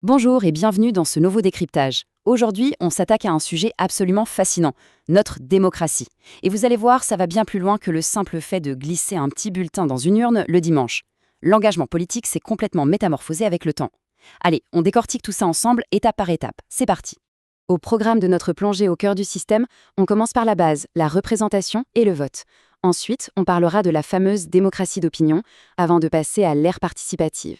Bonjour et bienvenue dans ce nouveau décryptage. Aujourd'hui, on s'attaque à un sujet absolument fascinant, notre démocratie. Et vous allez voir, ça va bien plus loin que le simple fait de glisser un petit bulletin dans une urne le dimanche. L'engagement politique s'est complètement métamorphosé avec le temps. Allez, on décortique tout ça ensemble, étape par étape. C'est parti. Au programme de notre plongée au cœur du système, on commence par la base, la représentation et le vote. Ensuite, on parlera de la fameuse démocratie d'opinion, avant de passer à l'ère participative.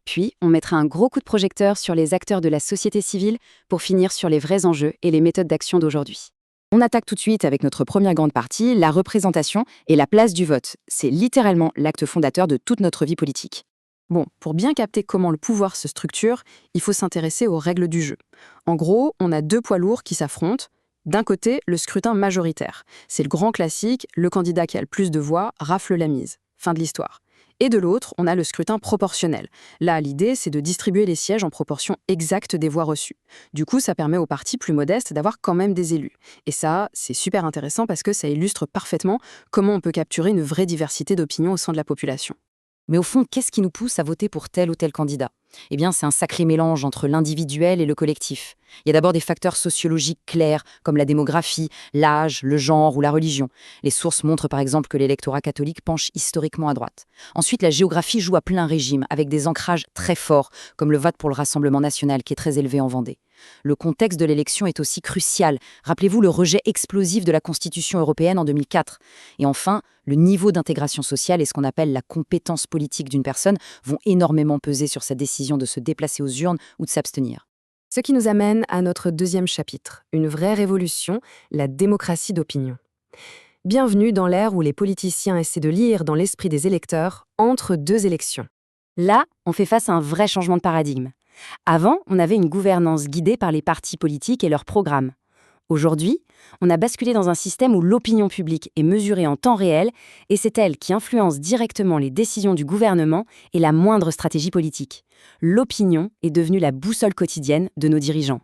Puis, on mettra un gros coup de projecteur sur les acteurs de la société civile pour finir sur les vrais enjeux et les méthodes d'action d'aujourd'hui. On attaque tout de suite avec notre première grande partie, la représentation et la place du vote. C'est littéralement l'acte fondateur de toute notre vie politique. Bon, pour bien capter comment le pouvoir se structure, il faut s'intéresser aux règles du jeu. En gros, on a deux poids lourds qui s'affrontent. D'un côté, le scrutin majoritaire. C'est le grand classique, le candidat qui a le plus de voix rafle la mise. Fin de l'histoire. Et de l'autre, on a le scrutin proportionnel. Là, l'idée, c'est de distribuer les sièges en proportion exacte des voix reçues. Du coup, ça permet aux partis plus modestes d'avoir quand même des élus. Et ça, c'est super intéressant parce que ça illustre parfaitement comment on peut capturer une vraie diversité d'opinions au sein de la population. Mais au fond, qu'est-ce qui nous pousse à voter pour tel ou tel candidat ? Eh bien, c'est un sacré mélange entre l'individuel et le collectif. Il y a d'abord des facteurs sociologiques clairs, comme la démographie, l'âge, le genre ou la religion. Les sources montrent par exemple que l'électorat catholique penche historiquement à droite. Ensuite, la géographie joue à plein régime, avec des ancrages très forts, comme le vote pour le Rassemblement national, qui est très élevé en Vendée. Le contexte de l'élection est aussi crucial. Rappelez-vous le rejet explosif de la Constitution européenne en 2004. Et enfin, le niveau d'intégration sociale et ce qu'on appelle la compétence politique d'une personne vont énormément peser sur sa décision de se déplacer aux urnes ou de s'abstenir. Ce qui nous amène à notre deuxième chapitre, une vraie révolution, la démocratie d'opinion. Bienvenue dans l'ère où les politiciens essaient de lire dans l'esprit des électeurs entre deux élections. Là, on fait face à un vrai changement de paradigme. Avant, on avait une gouvernance guidée par les partis politiques et leurs programmes. Aujourd'hui, on a basculé dans un système où l'opinion publique est mesurée en temps réel et c'est elle qui influence directement les décisions du gouvernement et la moindre stratégie politique. L'opinion est devenue la boussole quotidienne de nos dirigeants.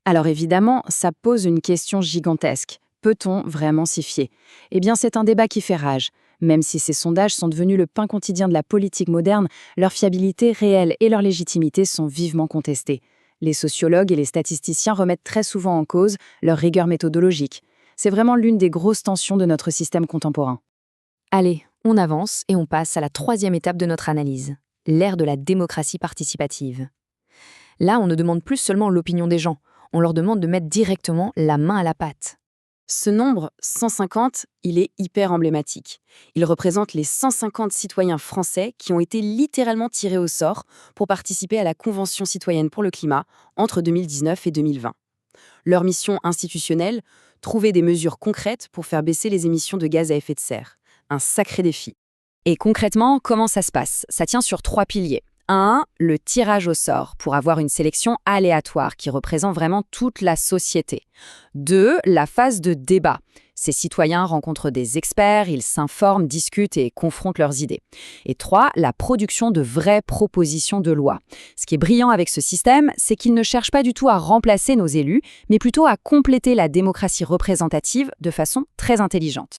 Alors évidemment, ça pose une question gigantesque. Peut-on vraiment s'y fier ? Eh bien, c'est un débat qui fait rage. Même si ces sondages sont devenus le pain quotidien de la politique moderne, leur fiabilité réelle et leur légitimité sont vivement contestées. Les sociologues et les statisticiens remettent très souvent en cause leur rigueur méthodologique. C'est vraiment l'une des grosses tensions de notre système contemporain. Allez, on avance et on passe à la troisième étape de notre analyse, l'ère de la démocratie participative. Là, on ne demande plus seulement l'opinion des gens, on leur demande de mettre directement la main à la pâte. Ce nombre, 150, il est hyper emblématique. Il représente les 150 citoyens français qui ont été littéralement tirés au sort pour participer à la Convention citoyenne pour le climat entre 2019 et 2020. Leur mission institutionnelle, trouver des mesures concrètes pour faire baisser les émissions de gaz à effet de serre. Un sacré défi. Et concrètement, comment ça se passe ? Ça tient sur 3 piliers. 1. Le tirage au sort, pour avoir une sélection aléatoire qui représente vraiment toute la société. 2. La phase de débat. Ces citoyens rencontrent des experts, ils s'informent, discutent et confrontent leurs idées. Et 3. La production de vraies propositions de loi. Ce qui est brillant avec ce système, c'est qu'il ne cherche pas du tout à remplacer nos élus, mais plutôt à compléter la démocratie représentative de façon très intelligente.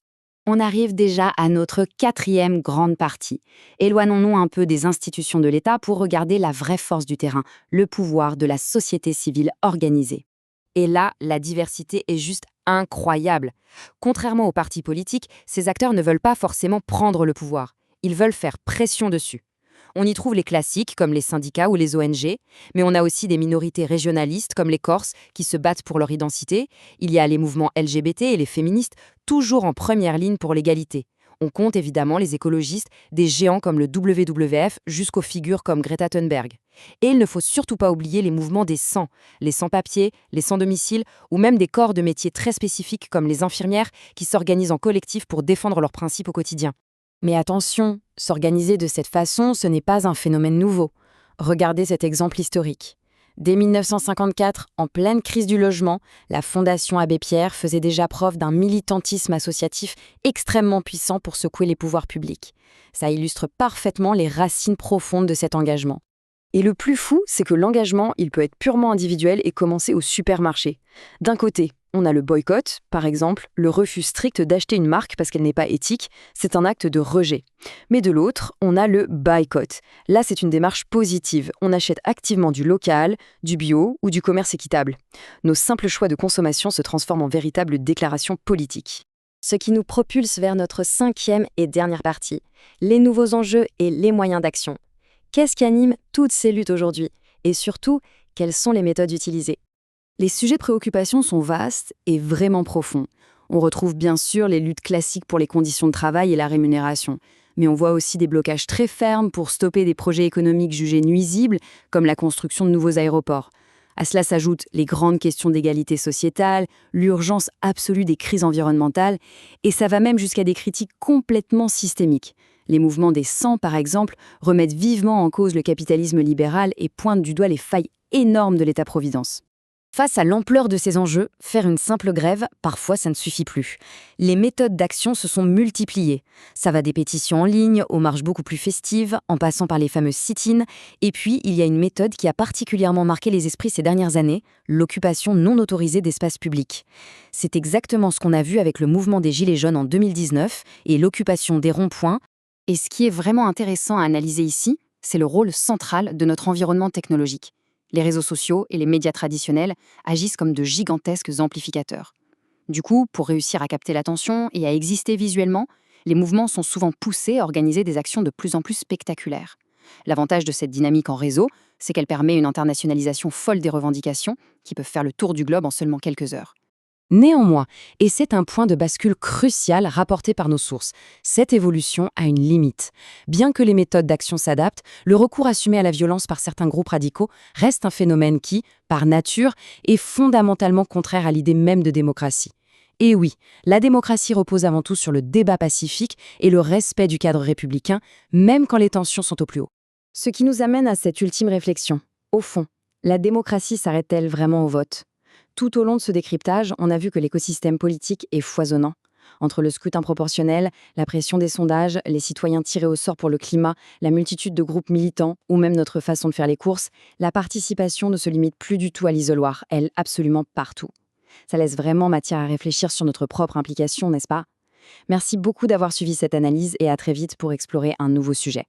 On arrive déjà à notre quatrième grande partie. Éloignons-nous un peu des institutions de l'État pour regarder la vraie force du terrain, le pouvoir de la société civile organisée. Et là, la diversité est juste incroyable. Contrairement aux partis politiques, ces acteurs ne veulent pas forcément prendre le pouvoir. Ils veulent faire pression dessus. On y trouve les classiques comme les syndicats ou les ONG, mais on a aussi des minorités régionalistes comme les Corses qui se battent pour leur identité. Il y a les mouvements LGBT et les féministes, toujours en première ligne pour l'égalité. On compte évidemment les écologistes, des géants comme le WWF jusqu'aux figures comme Greta Thunberg. Et il ne faut surtout pas oublier les mouvements des sans, les sans-papiers, les sans-domicile ou même des corps de métiers très spécifiques comme les infirmières qui s'organisent en collectif pour défendre leurs principes au quotidien. Mais attention, s'organiser de cette façon, ce n'est pas un phénomène nouveau. Regardez cet exemple historique. Dès 1954, en pleine crise du logement, la Fondation Abbé Pierre faisait déjà preuve d'un militantisme associatif extrêmement puissant pour secouer les pouvoirs publics. Ça illustre parfaitement les racines profondes de cet engagement. Et le plus fou, c'est que l'engagement, il peut être purement individuel et commencer au supermarché. D'un côté, on a le boycott, par exemple, le refus strict d'acheter une marque parce qu'elle n'est pas éthique, c'est un acte de rejet. Mais de l'autre, on a le boycott. Là, c'est une démarche positive. On achète activement du local, du bio ou du commerce équitable. Nos simples choix de consommation se transforment en véritables déclarations politiques. Ce qui nous propulse vers notre cinquième et dernière partie, les nouveaux enjeux et les moyens d'action. Qu'est-ce qui anime toutes ces luttes aujourd'hui? Et surtout, quelles sont les méthodes utilisées? Les sujets de préoccupation sont vastes et vraiment profonds. On retrouve bien sûr les luttes classiques pour les conditions de travail et la rémunération, mais on voit aussi des blocages très fermes pour stopper des projets économiques jugés nuisibles, comme la construction de nouveaux aéroports. À cela s'ajoutent les grandes questions d'égalité sociétale, l'urgence absolue des crises environnementales, et ça va même jusqu'à des critiques complètement systémiques. Les mouvements des 100, par exemple, remettent vivement en cause le capitalisme libéral et pointent du doigt les failles énormes de l'État-providence. Face à l'ampleur de ces enjeux, faire une simple grève, parfois ça ne suffit plus. Les méthodes d'action se sont multipliées. Ça va des pétitions en ligne aux marches beaucoup plus festives, en passant par les fameuses sit-ins. Et puis, il y a une méthode qui a particulièrement marqué les esprits ces dernières années, l'occupation non autorisée d'espaces publics. C'est exactement ce qu'on a vu avec le mouvement des Gilets jaunes en 2019 et l'occupation des ronds-points. Et ce qui est vraiment intéressant à analyser ici, c'est le rôle central de notre environnement technologique. Les réseaux sociaux et les médias traditionnels agissent comme de gigantesques amplificateurs. Du coup, pour réussir à capter l'attention et à exister visuellement, les mouvements sont souvent poussés à organiser des actions de plus en plus spectaculaires. L'avantage de cette dynamique en réseau, c'est qu'elle permet une internationalisation folle des revendications qui peuvent faire le tour du globe en seulement quelques heures. Néanmoins, et c'est un point de bascule crucial rapporté par nos sources, cette évolution a une limite. Bien que les méthodes d'action s'adaptent, le recours assumé à la violence par certains groupes radicaux reste un phénomène qui, par nature, est fondamentalement contraire à l'idée même de démocratie. Et oui, la démocratie repose avant tout sur le débat pacifique et le respect du cadre républicain, même quand les tensions sont au plus haut. Ce qui nous amène à cette ultime réflexion. Au fond, la démocratie s'arrête-t-elle vraiment au vote ? Tout au long de ce décryptage, on a vu que l'écosystème politique est foisonnant. Entre le scrutin proportionnel, la pression des sondages, les citoyens tirés au sort pour le climat, la multitude de groupes militants ou même notre façon de faire les courses, la participation ne se limite plus du tout à l'isoloir, elle absolument partout. Ça laisse vraiment matière à réfléchir sur notre propre implication, n'est-ce pas ? Merci beaucoup d'avoir suivi cette analyse et à très vite pour explorer un nouveau sujet.